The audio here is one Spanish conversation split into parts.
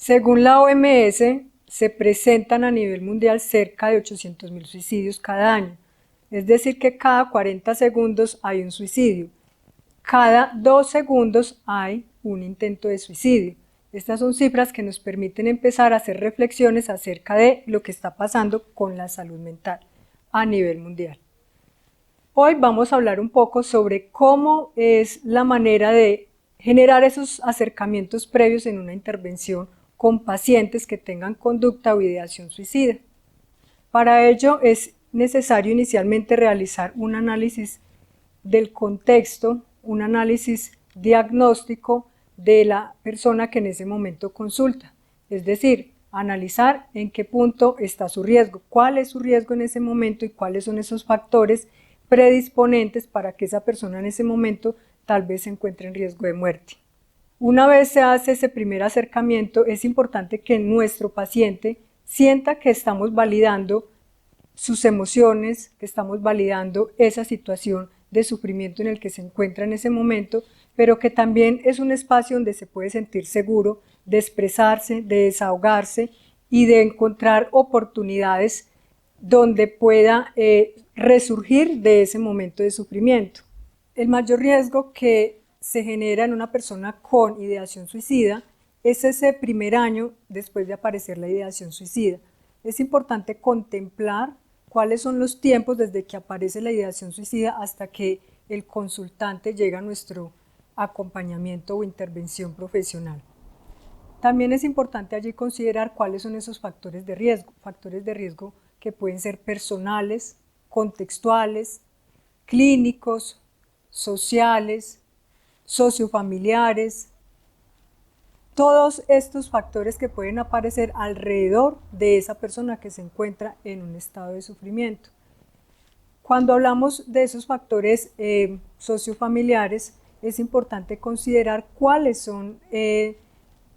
Según la OMS, se presentan a nivel mundial cerca de 800.000 suicidios cada año. Es decir, que cada 40 segundos hay un suicidio. Cada 2 segundos hay un intento de suicidio. Estas son cifras que nos permiten empezar a hacer reflexiones acerca de lo que está pasando con la salud mental a nivel mundial. Hoy vamos a hablar un poco sobre cómo es la manera de generar esos acercamientos previos en una intervención con pacientes que tengan conducta o ideación suicida. Para ello es necesario inicialmente realizar un análisis del contexto, un análisis diagnóstico de la persona que en ese momento consulta, es decir, analizar en qué punto está su riesgo, cuál es su riesgo en ese momento y cuáles son esos factores predisponentes para que esa persona en ese momento tal vez se encuentre en riesgo de muerte. Una vez se hace ese primer acercamiento, es importante que nuestro paciente sienta que estamos validando sus emociones, que estamos validando esa situación de sufrimiento en el que se encuentra en ese momento, pero que también es un espacio donde se puede sentir seguro de expresarse, de desahogarse y de encontrar oportunidades donde pueda resurgir de ese momento de sufrimiento. El mayor riesgo que se genera en una persona con ideación suicida es ese primer año después de aparecer la ideación suicida. Es importante contemplar cuáles son los tiempos desde que aparece la ideación suicida hasta que el consultante llega a nuestro acompañamiento o intervención profesional. También es importante allí considerar cuáles son esos factores de riesgo que pueden ser personales, contextuales, clínicos, sociales, sociofamiliares, todos estos factores que pueden aparecer alrededor de esa persona que se encuentra en un estado de sufrimiento. Cuando hablamos de esos factores sociofamiliares, es importante considerar cuáles son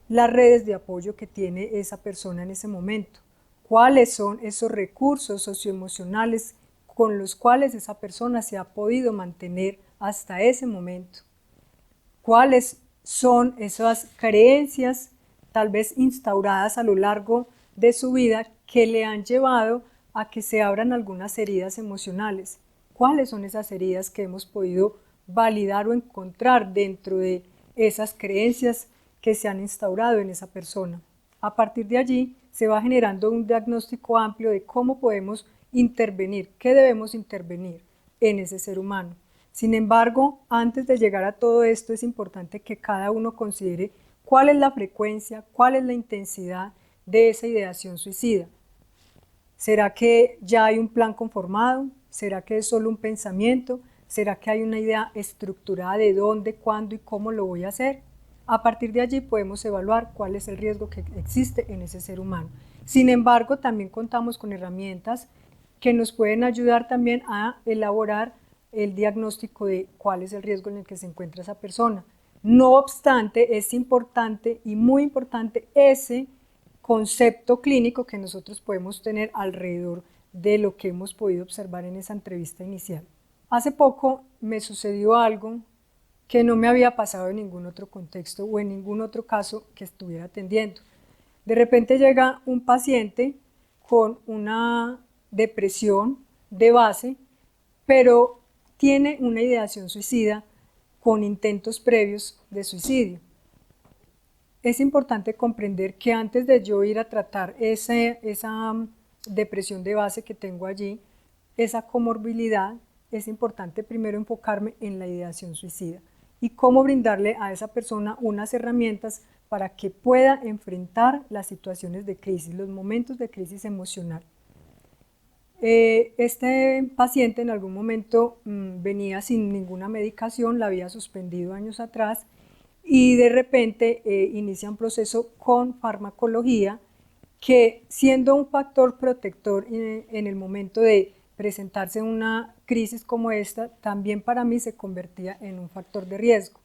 las redes de apoyo que tiene esa persona en ese momento, cuáles son esos recursos socioemocionales con los cuales esa persona se ha podido mantener hasta ese momento, cuáles son esas creencias tal vez instauradas a lo largo de su vida que le han llevado a que se abran algunas heridas emocionales, cuáles son esas heridas que hemos podido validar o encontrar dentro de esas creencias que se han instaurado en esa persona. A partir de allí se va generando un diagnóstico amplio de cómo podemos intervenir, qué debemos intervenir en ese ser humano. Sin embargo, antes de llegar a todo esto es importante que cada uno considere cuál es la frecuencia, cuál es la intensidad de esa ideación suicida. ¿Será que ya hay un plan conformado? ¿Será que es solo un pensamiento? ¿Será que hay una idea estructurada de dónde, cuándo y cómo lo voy a hacer? A partir de allí podemos evaluar cuál es el riesgo que existe en ese ser humano. Sin embargo, también contamos con herramientas que nos pueden ayudar también a elaborar el diagnóstico de cuál es el riesgo en el que se encuentra esa persona. No obstante, es importante y muy importante ese concepto clínico que nosotros podemos tener alrededor de lo que hemos podido observar en esa entrevista inicial. Hace poco me sucedió algo que no me había pasado en ningún otro contexto o en ningún otro caso que estuviera atendiendo. De repente llega un paciente con una depresión de base, pero tiene una ideación suicida con intentos previos de suicidio. Es importante comprender que antes de yo ir a tratar esa depresión de base que tengo allí, esa comorbilidad, es importante primero enfocarme en la ideación suicida y cómo brindarle a esa persona unas herramientas para que pueda enfrentar las situaciones de crisis, los momentos de crisis emocional. Este paciente en algún momento venía sin ninguna medicación, la había suspendido años atrás y de repente inicia un proceso con farmacología que, siendo un factor protector en el momento de presentarse una crisis como esta, también para mí se convertía en un factor de riesgo.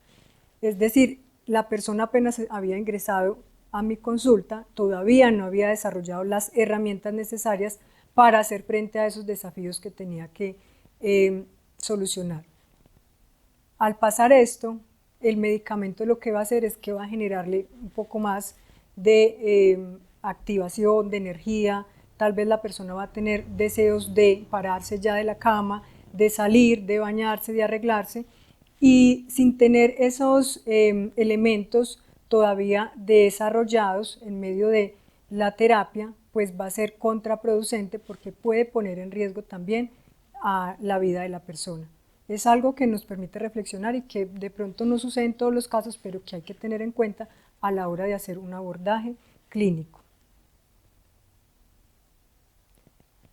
Es decir, la persona apenas había ingresado a mi consulta, todavía no había desarrollado las herramientas necesarias para hacer frente a esos desafíos que tenía que solucionar. Al pasar esto, el medicamento lo que va a hacer es que va a generarle un poco más de activación, de energía. Tal vez la persona va a tener deseos de pararse ya de la cama, de salir, de bañarse, de arreglarse, y sin tener esos elementos todavía desarrollados en medio de la terapia, pues va a ser contraproducente porque puede poner en riesgo también a la vida de la persona. Es algo que nos permite reflexionar y que de pronto no sucede en todos los casos, pero que hay que tener en cuenta a la hora de hacer un abordaje clínico.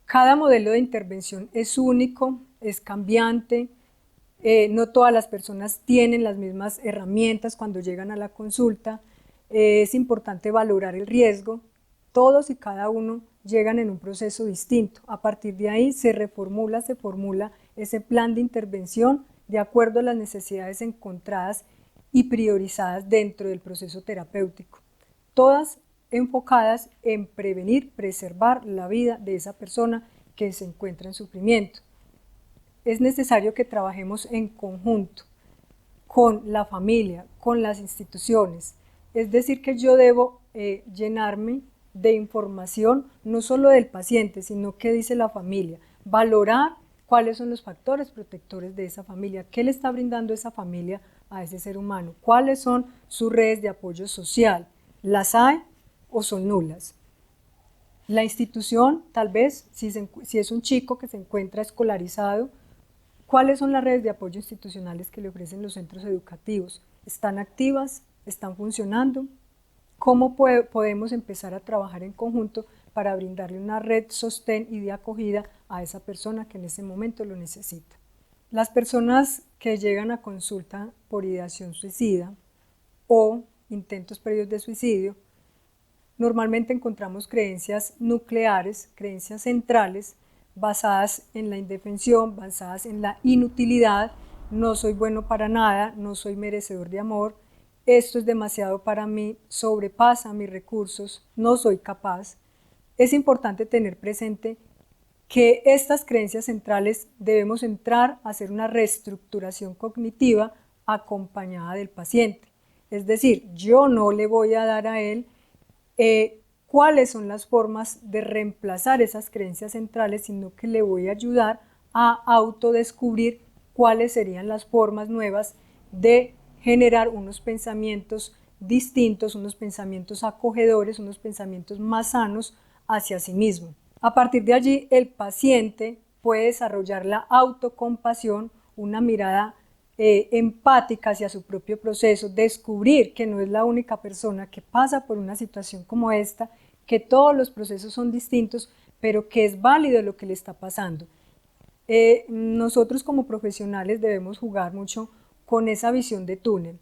Cada modelo de intervención es único, es cambiante, no todas las personas tienen las mismas herramientas cuando llegan a la consulta, es importante valorar el riesgo, todos y cada uno llegan en un proceso distinto, a partir de ahí se formula ese plan de intervención de acuerdo a las necesidades encontradas y priorizadas dentro del proceso terapéutico, todas enfocadas en prevenir, preservar la vida de esa persona que se encuentra en sufrimiento. Es necesario que trabajemos en conjunto con la familia, con las instituciones, es decir que yo debo llenarme de información no solo del paciente, sino qué dice la familia, valorar cuáles son los factores protectores de esa familia, qué le está brindando esa familia a ese ser humano, cuáles son sus redes de apoyo social, ¿las hay o son nulas? La institución, tal vez, si es un chico que se encuentra escolarizado, ¿cuáles son las redes de apoyo institucionales que le ofrecen los centros educativos? ¿Están activas? ¿Están funcionando? ¿Cómo podemos empezar a trabajar en conjunto para brindarle una red sostén y de acogida a esa persona que en ese momento lo necesita? Las personas que llegan a consulta por ideación suicida o intentos previos de suicidio, normalmente encontramos creencias nucleares, creencias centrales, basadas en la indefensión, basadas en la inutilidad, no soy bueno para nada, no soy merecedor de amor, esto es demasiado para mí, sobrepasa mis recursos, no soy capaz. Es importante tener presente que estas creencias centrales debemos entrar a hacer una reestructuración cognitiva acompañada del paciente. Es decir, yo no le voy a dar a él cuáles son las formas de reemplazar esas creencias centrales, sino que le voy a ayudar a autodescubrir cuáles serían las formas nuevas de generar unos pensamientos distintos, unos pensamientos acogedores, unos pensamientos más sanos hacia sí mismo. A partir de allí, el paciente puede desarrollar la autocompasión, una mirada empática hacia su propio proceso, descubrir que no es la única persona que pasa por una situación como esta, que todos los procesos son distintos, pero que es válido lo que le está pasando. Nosotros como profesionales debemos jugar mucho con esa visión de túnel,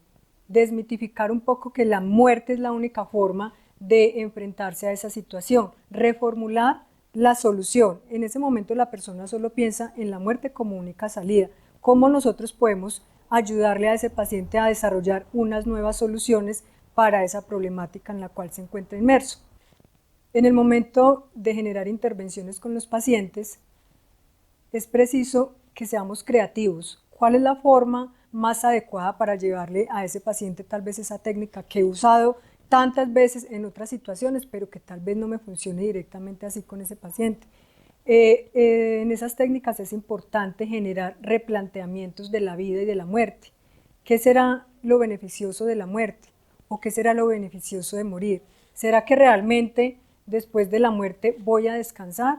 desmitificar un poco que la muerte es la única forma de enfrentarse a esa situación, reformular la solución. En ese momento la persona solo piensa en la muerte como única salida. ¿Cómo nosotros podemos ayudarle a ese paciente a desarrollar unas nuevas soluciones para esa problemática en la cual se encuentra inmerso? En el momento de generar intervenciones con los pacientes, es preciso que seamos creativos. ¿Cuál es la forma más adecuada para llevarle a ese paciente tal vez esa técnica que he usado tantas veces en otras situaciones, pero que tal vez no me funcione directamente así con ese paciente? En esas técnicas es importante generar replanteamientos de la vida y de la muerte. ¿Qué será lo beneficioso de la muerte? ¿O qué será lo beneficioso de morir? ¿Será que realmente después de la muerte voy a descansar?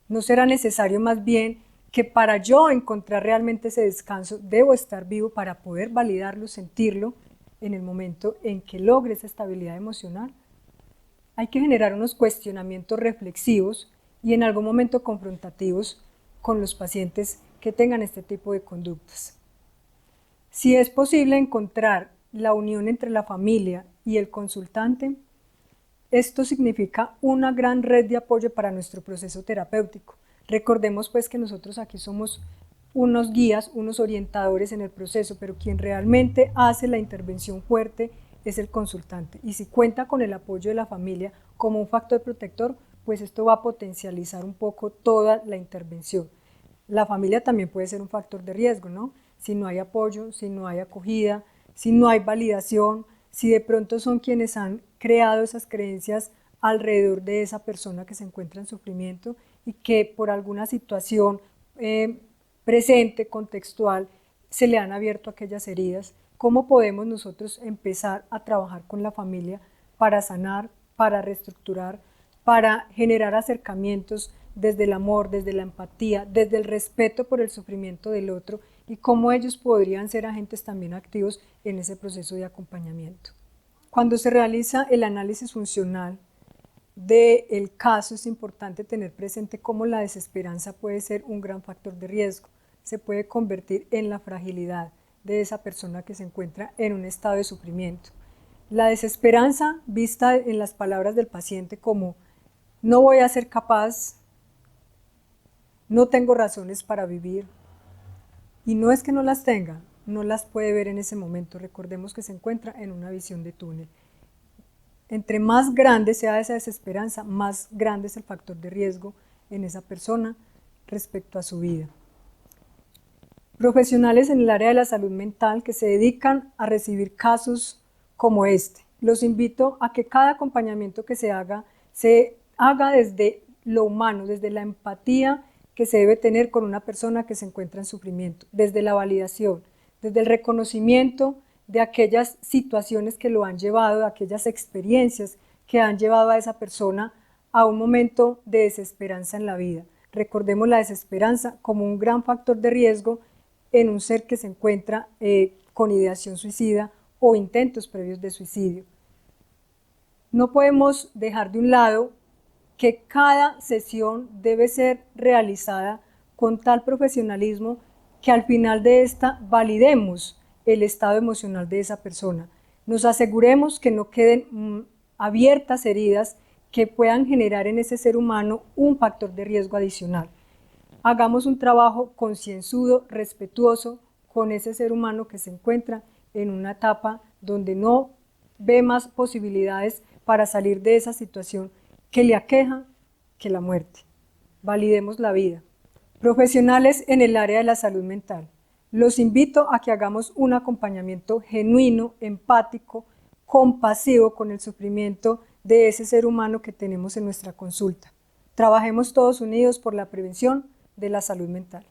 ¿No será necesario más bien que para yo encontrar realmente ese descanso debo estar vivo para poder validarlo, sentirlo en el momento en que logre esa estabilidad emocional? Hay que generar unos cuestionamientos reflexivos y en algún momento confrontativos con los pacientes que tengan este tipo de conductas. Si es posible encontrar la unión entre la familia y el consultante, esto significa una gran red de apoyo para nuestro proceso terapéutico. Recordemos pues que nosotros aquí somos unos guías, unos orientadores en el proceso, pero quien realmente hace la intervención fuerte es el consultante. Y si cuenta con el apoyo de la familia como un factor protector, pues esto va a potencializar un poco toda la intervención. La familia también puede ser un factor de riesgo, ¿no? Si no hay apoyo, si no hay acogida, si no hay validación, si de pronto son quienes han creado esas creencias alrededor de esa persona que se encuentra en sufrimiento y que por alguna situación presente, contextual, se le han abierto aquellas heridas. ¿Cómo podemos nosotros empezar a trabajar con la familia para sanar, para reestructurar, para generar acercamientos desde el amor, desde la empatía, desde el respeto por el sufrimiento del otro, y cómo ellos podrían ser agentes también activos en ese proceso de acompañamiento? Cuando se realiza el análisis funcional del caso, es importante tener presente cómo la desesperanza puede ser un gran factor de riesgo. Se puede convertir en la fragilidad de esa persona que se encuentra en un estado de sufrimiento. La desesperanza, vista en las palabras del paciente como no voy a ser capaz, no tengo razones para vivir, y no es que no las tenga, no las puede ver en ese momento. Recordemos que se encuentra en una visión de túnel. Entre más grande sea esa desesperanza, más grande es el factor de riesgo en esa persona respecto a su vida. Profesionales en el área de la salud mental que se dedican a recibir casos como este. Los invito a que cada acompañamiento que se haga desde lo humano, desde la empatía que se debe tener con una persona que se encuentra en sufrimiento, desde la validación, desde el reconocimiento de aquellas situaciones que lo han llevado, de aquellas experiencias que han llevado a esa persona a un momento de desesperanza en la vida. Recordemos la desesperanza como un gran factor de riesgo en un ser que se encuentra con ideación suicida o intentos previos de suicidio. No podemos dejar de un lado que cada sesión debe ser realizada con tal profesionalismo que al final de esta validemos el estado emocional de esa persona. Nos aseguremos que no queden abiertas heridas que puedan generar en ese ser humano un factor de riesgo adicional. Hagamos un trabajo concienzudo, respetuoso con ese ser humano que se encuentra en una etapa donde no ve más posibilidades para salir de esa situación que le aqueja que la muerte. Validemos la vida. Profesionales en el área de la salud mental, los invito a que hagamos un acompañamiento genuino, empático, compasivo con el sufrimiento de ese ser humano que tenemos en nuestra consulta. Trabajemos todos unidos por la prevención de la salud mental.